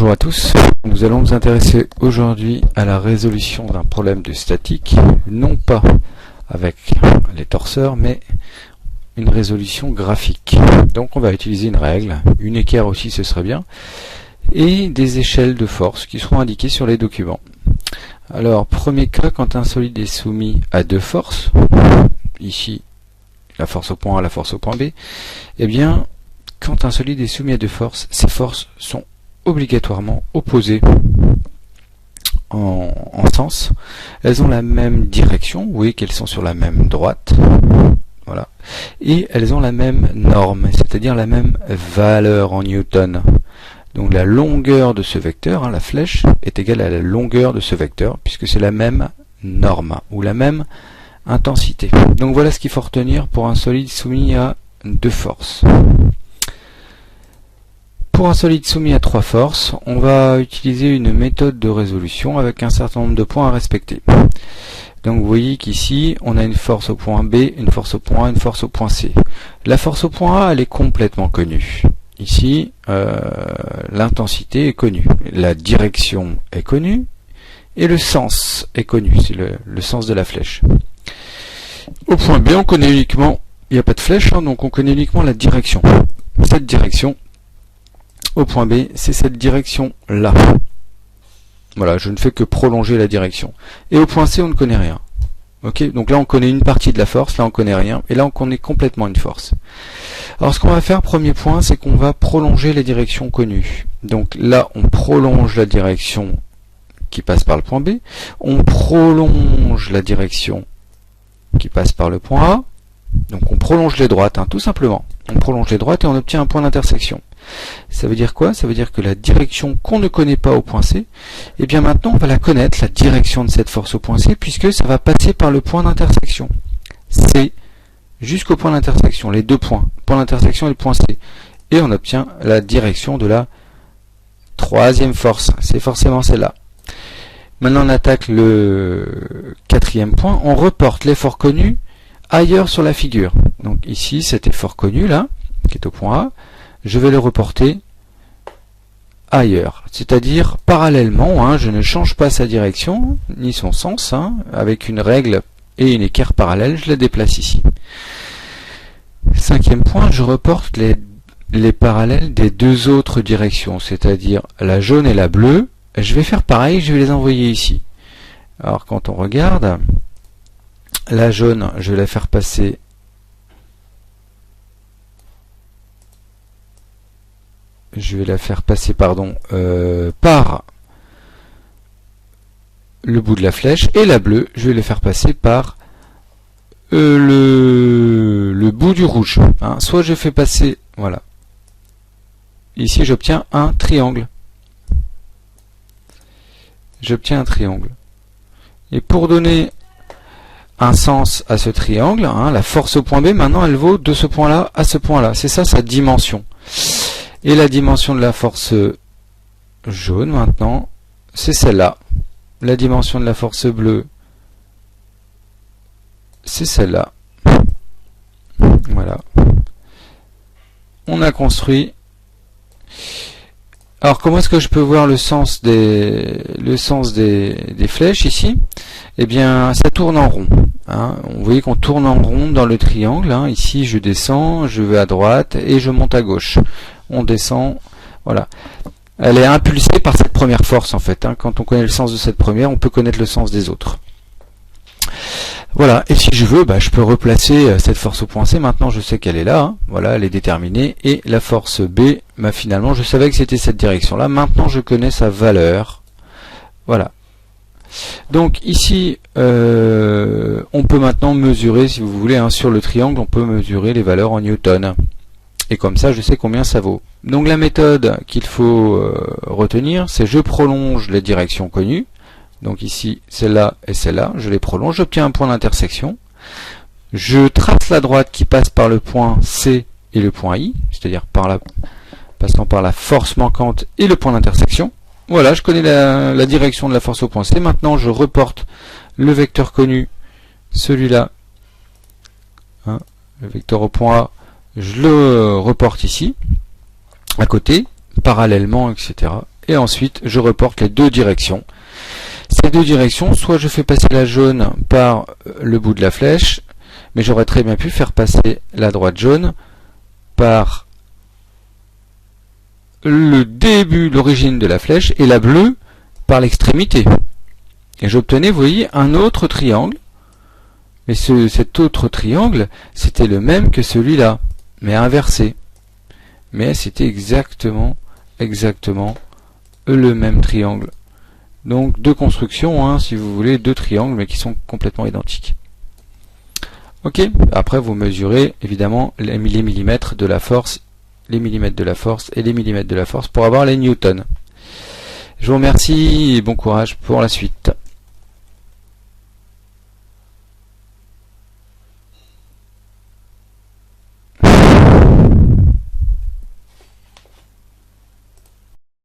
Bonjour à tous, nous allons nous intéresser aujourd'hui à la résolution d'un problème de statique, non pas avec les torseurs, mais une résolution graphique. Donc on va utiliser une règle, une équerre aussi ce serait bien, et des échelles de force qui seront indiquées sur les documents. Alors premier cas, quand un solide est soumis à deux forces, ici la force au point A, la force au point B, eh bien quand un solide est soumis à deux forces, ces forces sont obligatoirement opposées en sens. Elles ont la même direction, vous voyez qu'elles sont sur la même droite, voilà, et elles ont la même norme, c'est-à-dire la même valeur en newton. Donc la longueur de ce vecteur, la flèche, est égale à la longueur de ce vecteur, puisque c'est la même norme, ou la même intensité. Donc voilà ce qu'il faut retenir pour un solide soumis à deux forces. Pour un solide soumis à trois forces, on va utiliser une méthode de résolution avec un certain nombre de points à respecter. Donc vous voyez qu'ici, on a une force au point B, une force au point A, une force au point C. La force au point A, elle est complètement connue. Ici, l'intensité est connue, la direction est connue, et le sens est connu, c'est le sens de la flèche. Au point B, on connaît uniquement, il n'y a pas de flèche, donc on connaît uniquement la direction. Cette direction, au point B, c'est cette direction-là. Voilà, je ne fais que prolonger la direction. Et au point C, on ne connaît rien. Ok, donc là, on connaît une partie de la force, là, on connaît rien, et là, on connaît complètement une force. Alors, ce qu'on va faire, premier point, c'est qu'on va prolonger les directions connues. Donc là, on prolonge la direction qui passe par le point B, on prolonge la direction qui passe par le point A, donc on prolonge les droites, tout simplement. On prolonge les droites et on obtient un point d'intersection. Ça veut dire quoi? Ça veut dire que la direction qu'on ne connaît pas au point C, et bien maintenant on va la connaître, la direction de cette force au point C, puisque ça va passer par le point d'intersection. C jusqu'au point d'intersection, les deux points, le point d'intersection et le point C. Et on obtient la direction de la troisième force, c'est forcément celle-là. Maintenant on attaque le quatrième point, on reporte l'effort connu ailleurs sur la figure. Donc ici cet effort connu là, qui est au point A, je vais le reporter ailleurs, c'est-à-dire parallèlement, je ne change pas sa direction, ni son sens, avec une règle et une équerre parallèle, je la déplace ici. Cinquième point, je reporte les parallèles des deux autres directions, c'est-à-dire la jaune et la bleue, je vais faire pareil, je vais les envoyer ici. Alors quand on regarde, la jaune, je vais la faire passer par le bout de la flèche, et la bleue, je vais le faire passer par le bout du rouge. Soit je fais passer, voilà. Ici, j'obtiens un triangle. J'obtiens un triangle. Et pour donner un sens à ce triangle, la force au point B, maintenant, elle vaut de ce point-là à ce point-là. C'est ça sa dimension. Et la dimension de la force jaune, maintenant, c'est celle-là. La dimension de la force bleue, c'est celle-là. Voilà. On a construit. Alors, comment est-ce que je peux voir le sens des flèches ici? Eh bien, ça tourne en rond. Vous voyez qu'on tourne en rond dans le triangle. Ici, je descends, je vais à droite et je monte à gauche. On descend, voilà. Elle est impulsée par cette première force en fait. Quand on connaît le sens de cette première, on peut connaître le sens des autres. Voilà, et si je veux, je peux replacer cette force au point C. Maintenant, je sais qu'elle est là. Voilà, elle est déterminée. Et la force B, finalement, je savais que c'était cette direction-là. Maintenant, je connais sa valeur. Voilà. Donc ici, on peut maintenant mesurer, si vous voulez, sur le triangle, on peut mesurer les valeurs en newton. Et comme ça, je sais combien ça vaut. Donc la méthode qu'il faut retenir, c'est je prolonge les directions connues. Donc ici, celle-là et celle-là, je les prolonge, j'obtiens un point d'intersection. Je trace la droite qui passe par le point C et le point I, c'est-à-dire passant par la force manquante et le point d'intersection. Voilà, je connais la direction de la force au point C. Maintenant, je reporte le vecteur connu, celui-là, le vecteur au point A, je le reporte ici, à côté, parallèlement, etc. et ensuite je reporte les deux directions. Ces deux directions, soit je fais passer la jaune par le bout de la flèche, mais j'aurais très bien pu faire passer la droite jaune par le début, l'origine de la flèche, et la bleue par l'extrémité. Et j'obtenais, vous voyez, un autre triangle. Et cet autre triangle, c'était le même que celui-là, mais inversé. Mais c'était exactement le même triangle. Donc deux constructions, hein, si vous voulez, deux triangles, mais qui sont complètement identiques. Ok, après vous mesurez évidemment les millimètres de la force, les millimètres de la force et les millimètres de la force pour avoir les newtons. Je vous remercie et bon courage pour la suite.